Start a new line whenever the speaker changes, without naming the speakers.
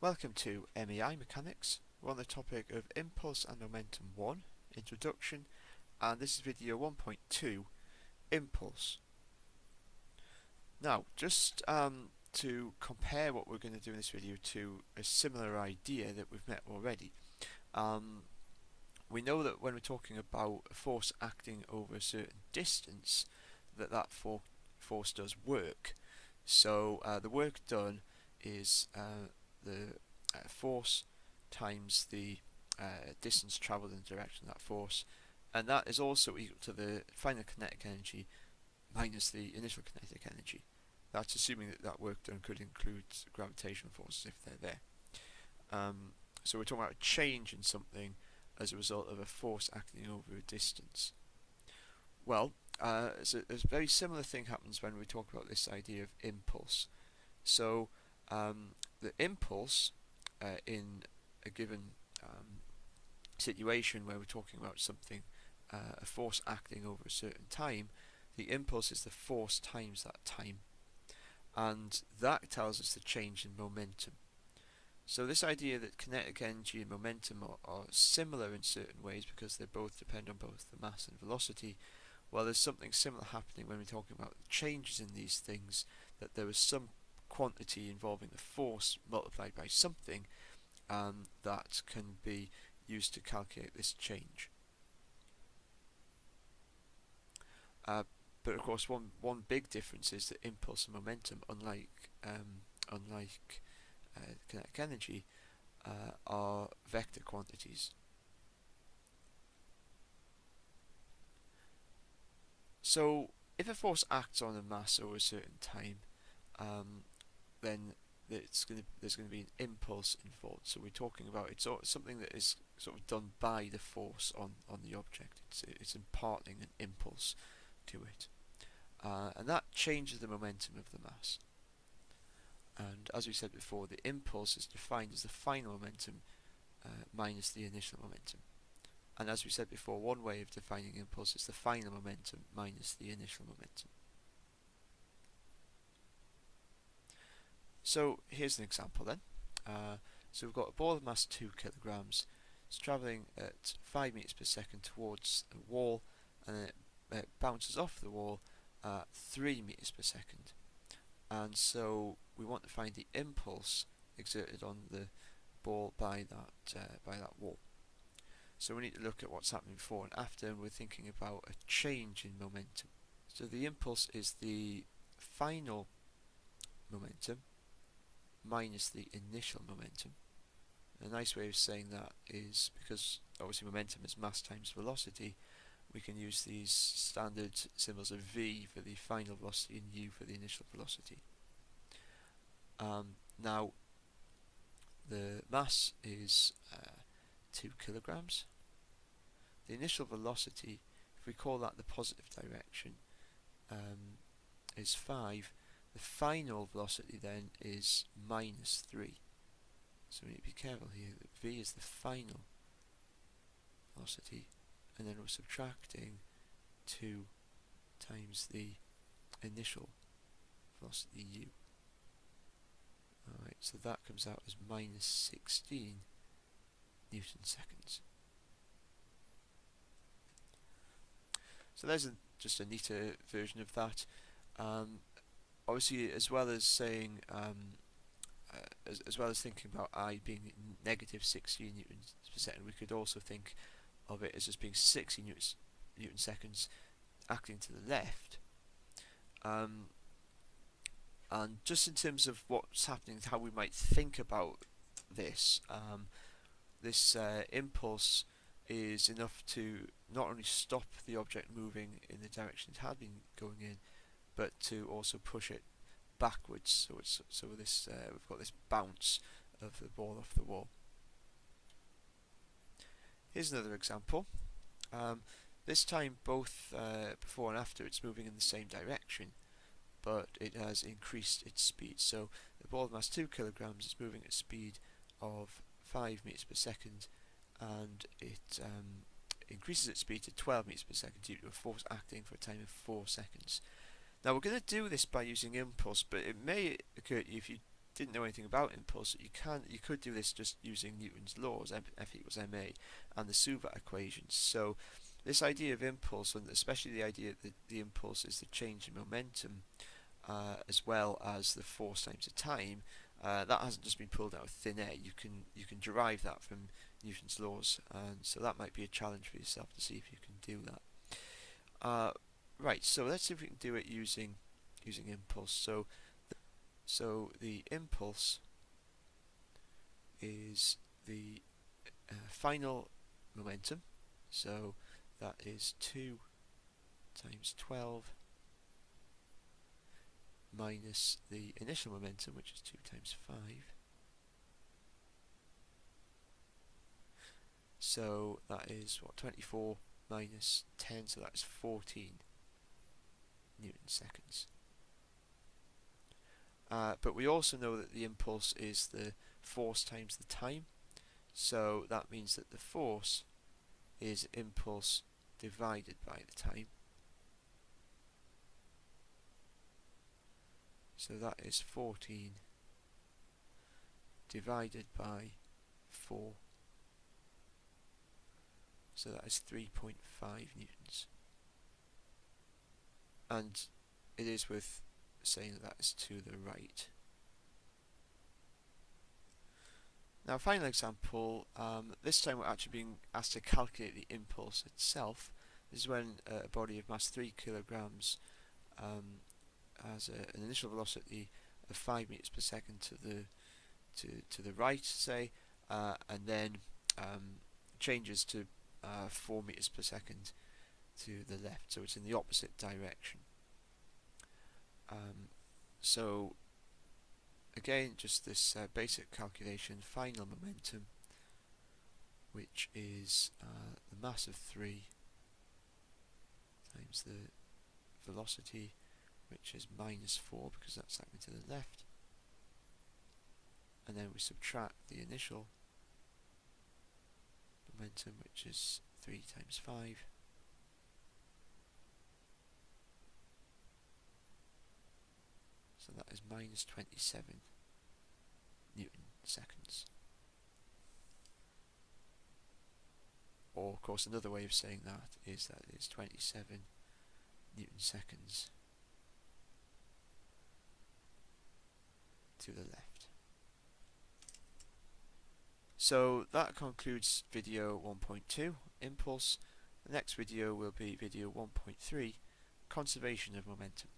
Welcome to MEI Mechanics. We're on the topic of Impulse and Momentum 1, Introduction, and this is video 1.2, Impulse. Now, just to compare what we're going to do in this video to a similar idea that we've met already, we know that when we're talking about a force acting over a certain distance, that force does work. So the work done is the force times the distance travelled in the direction of that force, and that is also equal to the final kinetic energy minus the initial kinetic energy. That's assuming that work done could include gravitational forces if they're there. So we're talking about a change in something as a result of a force acting over a distance. Well, a very similar thing happens when we talk about this idea of impulse. So the impulse in a given situation where we're talking about something, a force acting over a certain time, the impulse is the force times that time, and that tells us the change in momentum. So this idea that kinetic energy and momentum are similar in certain ways because they both depend on both the mass and velocity, well, there's something similar happening when we're talking about changes in these things, that there is some quantity involving the force multiplied by something that can be used to calculate this change. But of course, one big difference is that impulse and momentum, unlike kinetic energy, are vector quantities. So if a force acts on a mass over a certain time, then there's going to be an impulse involved. So we're talking about it's something that is sort of done by the force on the object. It's imparting an impulse to it, and that changes the momentum of the mass. And as we said before, the impulse is defined as the final momentum minus the initial momentum. And as we said before, one way of defining impulse is the final momentum minus the initial momentum. So here's an example then. So we've got a ball of mass 2 kilograms. It's travelling at 5 meters per second towards a wall, and then it bounces off the wall at 3 meters per second. And so we want to find the impulse exerted on the ball by that wall. So we need to look at what's happening before and after, and we're thinking about a change in momentum. So the impulse is the final momentum minus the initial momentum. A nice way of saying that is, because obviously momentum is mass times velocity, we can use these standard symbols of v for the final velocity and u for the initial velocity. Now, the mass is 2 kilograms. The initial velocity, if we call that the positive direction, is 5. The final velocity then is minus 3. So we need to be careful here that v is the final velocity, and then we're subtracting 2 times the initial velocity u. Alright, so that comes out as minus 16 Newton seconds. So there's just a neater version of that. Obviously, as well as saying, as well as thinking about I being negative 16 newtons per second, we could also think of it as just being 60 newton seconds acting to the left. And just in terms of what's happening, how we might think about this, this impulse is enough to not only stop the object moving in the direction it had been going in, but to also push it backwards. So this we've got this bounce of the ball off the wall. Here's another example. This time, both before and after, it's moving in the same direction, but it has increased its speed. So the ball of mass 2 kilograms is moving at a speed of 5 meters per second, and it increases its speed to 12 meters per second due to a force acting for a time of 4 seconds. Now we're going to do this by using impulse, but it may occur to you, if you didn't know anything about impulse, you could do this just using Newton's laws, F equals ma, and the Suvat equations. So this idea of impulse, and especially the idea that the impulse is the change in momentum, as well as the force times the time, that hasn't just been pulled out of thin air. You can derive that from Newton's laws, and so that might be a challenge for yourself to see if you can do that. Right, so let's see if we can do it using impulse. So the impulse is the final momentum. So that is 2 times 12 minus the initial momentum, which is 2 times 5. So that is, what, 24 minus 10, so that is 14 Newton seconds. But we also know that the impulse is the force times the time, so that means that the force is impulse divided by the time. So that is 14 divided by 4. So that is 3.5 newtons. And it is worth saying that is to the right. Now, final example, this time we're actually being asked to calculate the impulse itself. This is when a body of mass 3 kilograms has an initial velocity of 5 meters per second to the right, say, and then changes to 4 meters per second to the left, so it's in the opposite direction. So again, just this basic calculation, final momentum, which is the mass of 3 times the velocity, which is minus 4 because that's slightly to the left, and then we subtract the initial momentum, which is 3 times 5, so that is minus 27 Newton seconds. Or, of course, another way of saying that is 27 Newton seconds to the left. So that concludes video 1.2, impulse. The next video will be video 1.3, conservation of momentum.